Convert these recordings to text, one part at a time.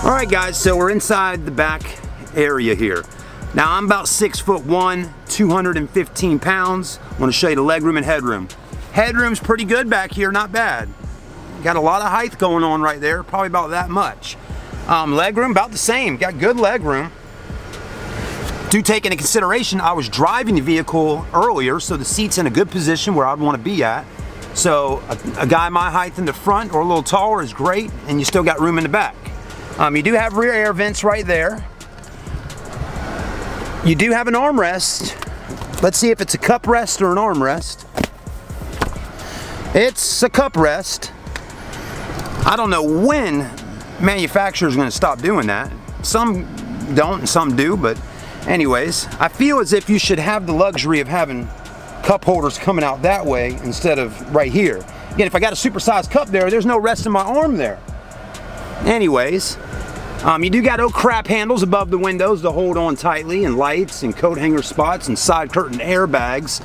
Alright guys, so we're inside the back area here. Now I'm about 6'1", 215 pounds. I want to show you the legroom and headroom. Headroom's pretty good back here, not bad. Got a lot of height going on right there, probably about that much. Legroom, about the same, got good legroom. Do take into consideration, I was driving the vehicle earlier, so the seat's in a good position where I'd want to be at. So a guy my height in the front or a little taller is great, and you still got room in the back. You do have rear air vents right there. You do have an armrest. Let's see if it's a cup rest or an armrest. It's a cup rest. I don't know when manufacturers are going to stop doing that. Some don't and some do, but anyways, I feel as if you should have the luxury of having cup holders coming out that way instead of right here. Again, if I got a supersized cup there, there's no rest in my arm there. Anyways, you do got crap handles above the windows to hold on tightly, and lights and coat hanger spots and side curtain airbags.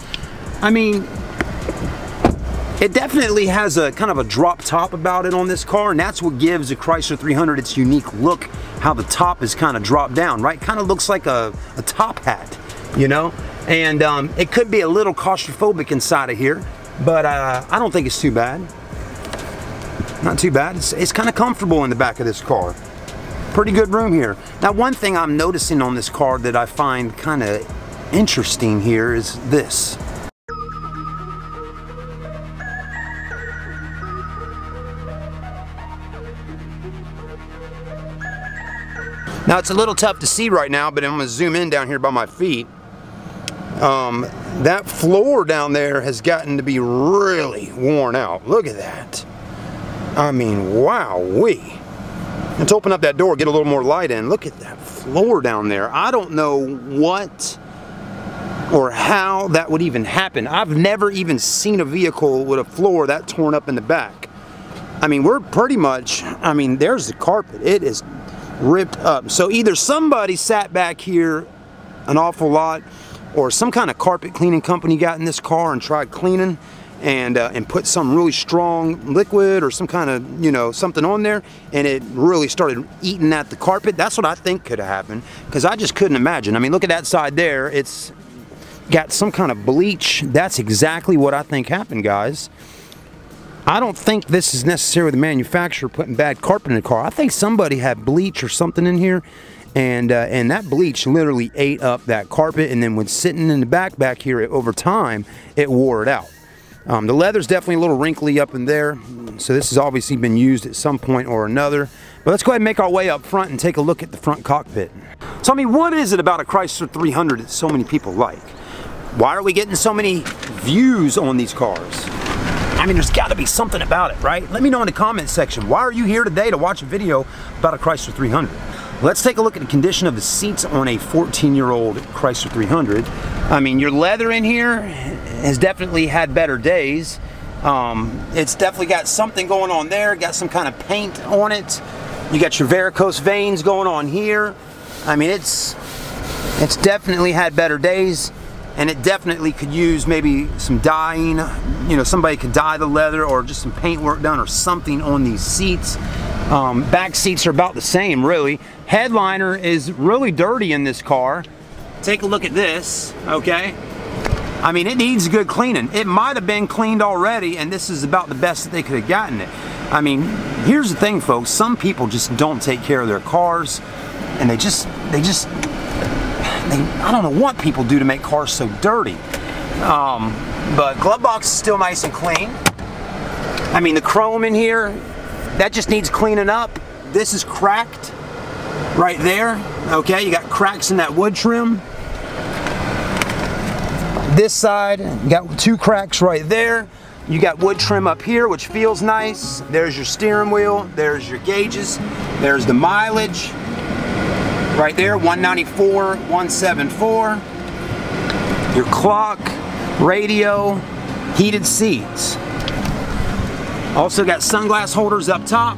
I mean, it definitely has a kind of a drop top about it on this car, and that's what gives the Chrysler 300 its unique look, how the top is kind of dropped down, right? Kind of looks like a top hat, you know? And it could be a little claustrophobic inside of here, but I don't think it's too bad. Not too bad. It's kind of comfortable in the back of this car. Pretty good room here. Now, one thing I'm noticing on this car that I find kind of interesting here is this. Now, it's a little tough to see right now, but I'm going to zoom in down here by my feet. That floor down there has gotten to be really worn out. Look at that. I mean, wow-wee. Let's open up that door, get a little more light in. Look at that floor down there. I don't know what or how that would even happen. I've never even seen a vehicle with a floor that torn up in the back. I mean, we're pretty much, I mean, there's the carpet. It is ripped up. So either somebody sat back here an awful lot, or some kind of carpet cleaning company got in this car and tried cleaning and put some really strong liquid or some kind of, you know, something on there, and it really started eating at the carpet. That's what I think could have happened, because I just couldn't imagine. I mean, look at that side there. It's got some kind of bleach. That's exactly what I think happened, guys. I don't think this is necessarily the manufacturer putting bad carpet in the car. I think somebody had bleach or something in here, and that bleach literally ate up that carpet, and then when sitting in the back here, over time, it wore it out. The leather's definitely a little wrinkly up in there, so this has obviously been used at some point or another. But let's go ahead and make our way up front and take a look at the front cockpit. So I mean, what is it about a Chrysler 300 that so many people like? Why are we getting so many views on these cars? I mean, there's got to be something about it, right? Let me know in the comments section. Why are you here today to watch a video about a Chrysler 300? Let's take a look at the condition of the seats on a 14-year-old Chrysler 300. I mean, your leather in here has definitely had better days. It's definitely got something going on there, got some kind of paint on it. You got your varicose veins going on here. I mean, it's definitely had better days, and it definitely could use maybe some dyeing. You know, somebody could dye the leather or just some paint work done or something on these seats. Back seats are about the same, really. Headliner is really dirty in this car. Take a look at this, okay? I mean, it needs good cleaning. It might have been cleaned already, and this is about the best that they could have gotten it. I mean, here's the thing, folks. Some people just don't take care of their cars, and I don't know what people do to make cars so dirty. But glove box is still nice and clean. I mean, the chrome in here, that just needs cleaning up. This is cracked right there. Okay, you got cracks in that wood trim. This side, you got 2 cracks right there. You got wood trim up here, which feels nice. There's your steering wheel. There's your gauges. There's the mileage. Right there, 194, 174. Your clock, radio, heated seats. Also got sunglass holders up top.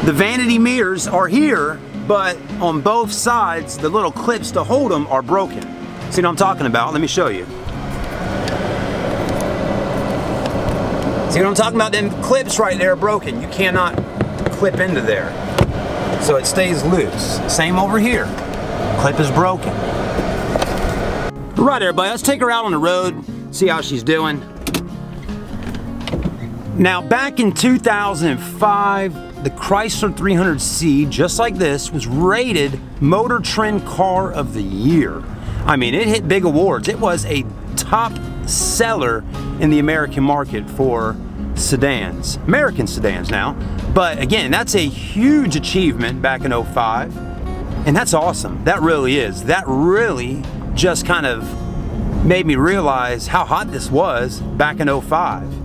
The vanity mirrors are here, but on both sides, the little clips to hold them are broken. See what I'm talking about? Let me show you. See what I'm talking about? Them clips right there are broken. You cannot clip into there. So it stays loose. Same over here. Clip is broken. Right, everybody, let's take her out on the road, see how she's doing. Now, back in 2005, the Chrysler 300C, just like this, was rated Motor Trend Car of the Year. I mean, it hit big awards. It was a top seller in the American market for sedans, American sedans now. But again, that's a huge achievement back in 05, and that's awesome. That really is. That really just kind of made me realize how hot this was back in 05.